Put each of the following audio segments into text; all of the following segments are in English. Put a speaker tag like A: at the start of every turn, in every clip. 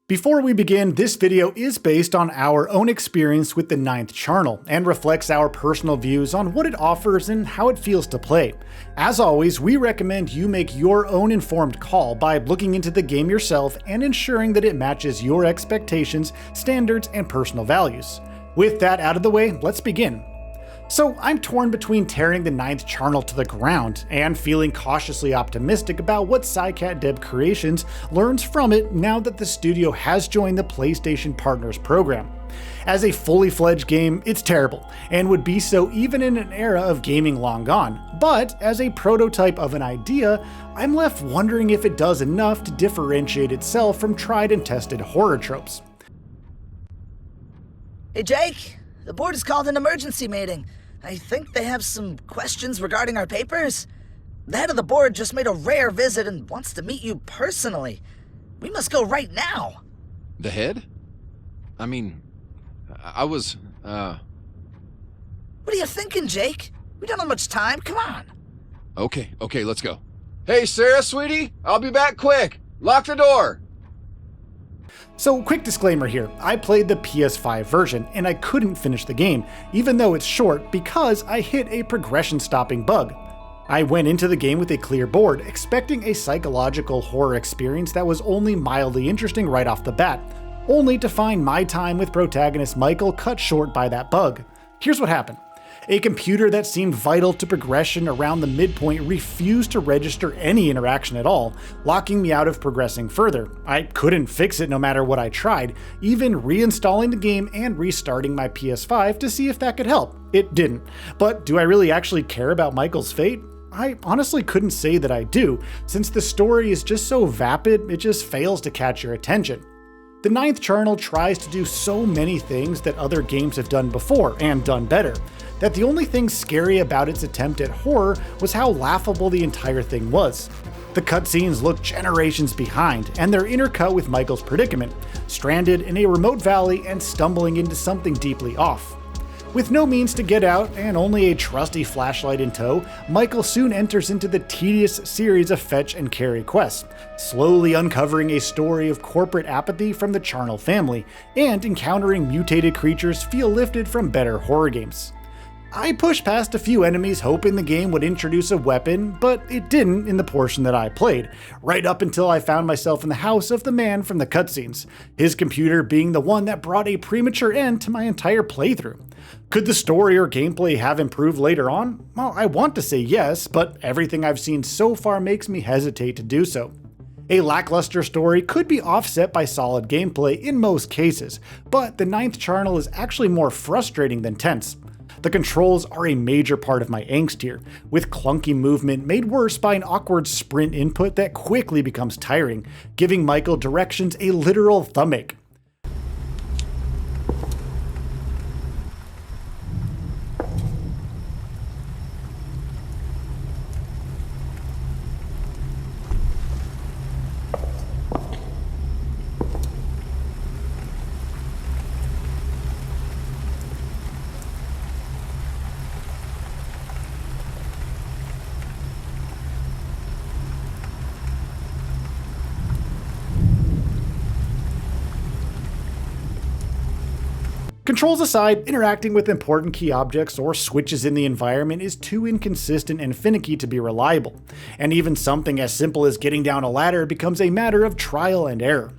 A: Before we begin, this video is based on our own experience with the 9th Charnel and reflects our personal views on what it offers and how it feels to play. As always, we recommend you make your own informed call by looking into the game yourself and ensuring that it matches your expectations, standards, and personal values. With that out of the way, let's begin. So I'm torn between tearing the 9th Charnel to the ground and feeling cautiously optimistic about what Psycat Deb Creations learns from it now that the studio has joined the PlayStation Partners program. As a fully fledged game, it's terrible, and would be so even in an era of gaming long gone. But as a prototype of an idea, I'm left wondering if it does enough to differentiate itself from tried and tested horror tropes.
B: Hey Jake, the board has called an emergency meeting. I think they have some questions regarding our papers. The head of the board just made a rare visit and wants to meet you personally. We must go right now.
C: The head? I mean, I was,
B: What are you thinking, Jake? We don't have much time, come on.
C: Okay, let's go. Hey, Sarah, sweetie, I'll be back quick. Lock the door.
A: So quick disclaimer here, I played the PS5 version and I couldn't finish the game, even though it's short, because I hit a progression stopping bug. I went into the game with a clear board, expecting a psychological horror experience that was only mildly interesting right off the bat, only to find my time with protagonist Michael cut short by that bug. Here's what happened. A computer that seemed vital to progression around the midpoint refused to register any interaction at all, locking me out of progressing further. I couldn't fix it no matter what I tried, even reinstalling the game and restarting my PS5 to see if that could help. It didn't. But do I really actually care about Michael's fate? I honestly couldn't say that I do, since the story is just so vapid, it just fails to catch your attention. The 9th Charnel tries to do so many things that other games have done before, and done better, that the only thing scary about its attempt at horror was how laughable the entire thing was. The cutscenes look generations behind, and they're intercut with Michael's predicament, stranded in a remote valley and stumbling into something deeply off. With no means to get out and only a trusty flashlight in tow, Michael soon enters into the tedious series of fetch and carry quests, slowly uncovering a story of corporate apathy from the Charnel family, and encountering mutated creatures feel lifted from better horror games. I pushed past a few enemies hoping the game would introduce a weapon, but it didn't in the portion that I played, right up until I found myself in the house of the man from the cutscenes, his computer being the one that brought a premature end to my entire playthrough. Could the story or gameplay have improved later on? Well, I want to say yes, but everything I've seen so far makes me hesitate to do so. A lackluster story could be offset by solid gameplay in most cases, but the 9th Charnel is actually more frustrating than tense. The controls are a major part of my angst here, with clunky movement made worse by an awkward sprint input that quickly becomes tiring, giving Michael directions a literal thumbnache. Controls aside, interacting with important key objects or switches in the environment is too inconsistent and finicky to be reliable, and even something as simple as getting down a ladder becomes a matter of trial and error.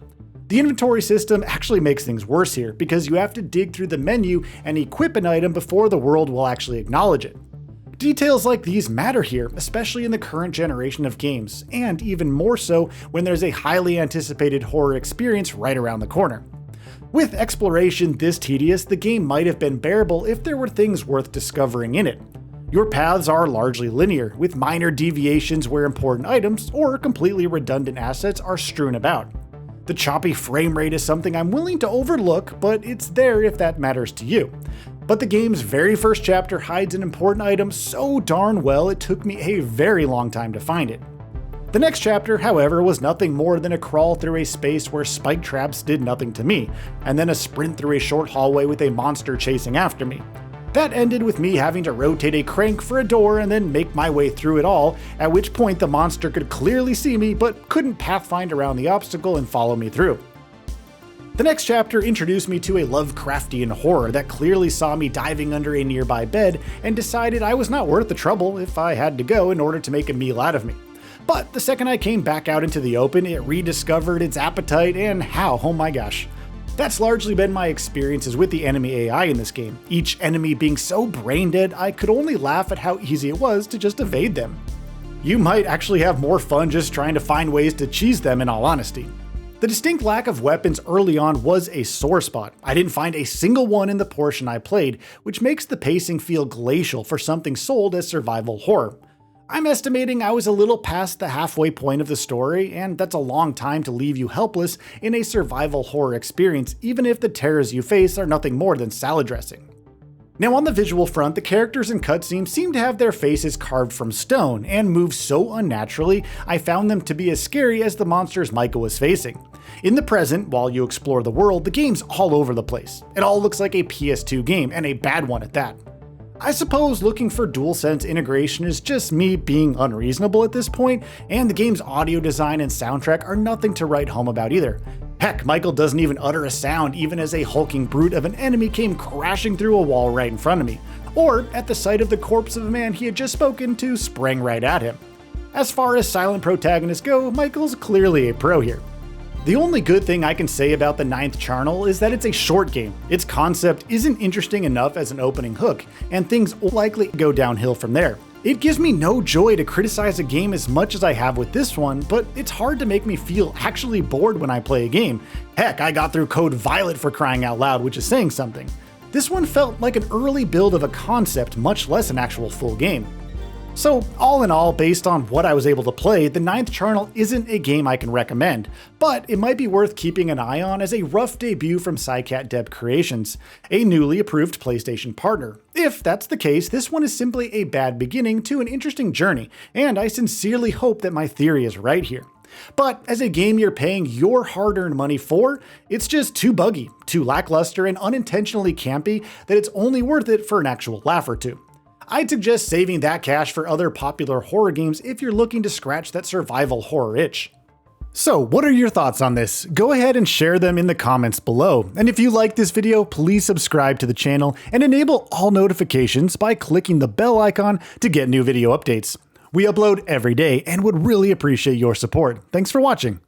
A: The inventory system actually makes things worse here because you have to dig through the menu and equip an item before the world will actually acknowledge it. Details like these matter here, especially in the current generation of games, and even more so when there's a highly anticipated horror experience right around the corner. With exploration this tedious, the game might have been bearable if there were things worth discovering in it. Your paths are largely linear, with minor deviations where important items or completely redundant assets are strewn about. The choppy frame rate is something I'm willing to overlook, but it's there if that matters to you. But the game's very first chapter hides an important item so darn well it took me a very long time to find it. The next chapter, however, was nothing more than a crawl through a space where spike traps did nothing to me, and then a sprint through a short hallway with a monster chasing after me. That ended with me having to rotate a crank for a door and then make my way through it all, at which point the monster could clearly see me but couldn't pathfind around the obstacle and follow me through. The next chapter introduced me to a Lovecraftian horror that clearly saw me diving under a nearby bed and decided I was not worth the trouble if I had to go in order to make a meal out of me. But the second I came back out into the open, it rediscovered its appetite and how, oh my gosh. That's largely been my experiences with the enemy AI in this game, each enemy being so brain dead I could only laugh at how easy it was to just evade them. You might actually have more fun just trying to find ways to cheese them in all honesty. The distinct lack of weapons early on was a sore spot. I didn't find a single one in the portion I played, which makes the pacing feel glacial for something sold as survival horror. I'm estimating I was a little past the halfway point of the story, and that's a long time to leave you helpless in a survival horror experience, even if the terrors you face are nothing more than salad dressing. Now on the visual front, the characters in cutscenes seem to have their faces carved from stone and move so unnaturally, I found them to be as scary as the monsters Micah was facing. In the present, while you explore the world, the game's all over the place. It all looks like a PS2 game, and a bad one at that. I suppose looking for DualSense integration is just me being unreasonable at this point, and the game's audio design and soundtrack are nothing to write home about either. Heck, Michael doesn't even utter a sound even as a hulking brute of an enemy came crashing through a wall right in front of me, or at the sight of the corpse of a man he had just spoken to sprang right at him. As far as silent protagonists go, Michael's clearly a pro here. The only good thing I can say about the 9th Charnel is that it's a short game. Its concept isn't interesting enough as an opening hook, and things will likely go downhill from there. It gives me no joy to criticize a game as much as I have with this one, but it's hard to make me feel actually bored when I play a game. Heck, I got through Code Violet for crying out loud, which is saying something. This one felt like an early build of a concept, much less an actual full game. So all in all, based on what I was able to play, the 9th Charnel isn't a game I can recommend, but it might be worth keeping an eye on as a rough debut from Psycat Deb Creations, a newly approved PlayStation partner. If that's the case, this one is simply a bad beginning to an interesting journey, and I sincerely hope that my theory is right here. But as a game you're paying your hard-earned money for, it's just too buggy, too lackluster, and unintentionally campy that it's only worth it for an actual laugh or two. I'd suggest saving that cash for other popular horror games if you're looking to scratch that survival horror itch. So what are your thoughts on this? Go ahead and share them in the comments below. And if you like this video, please subscribe to the channel and enable all notifications by clicking the bell icon to get new video updates. We upload every day and would really appreciate your support. Thanks for watching.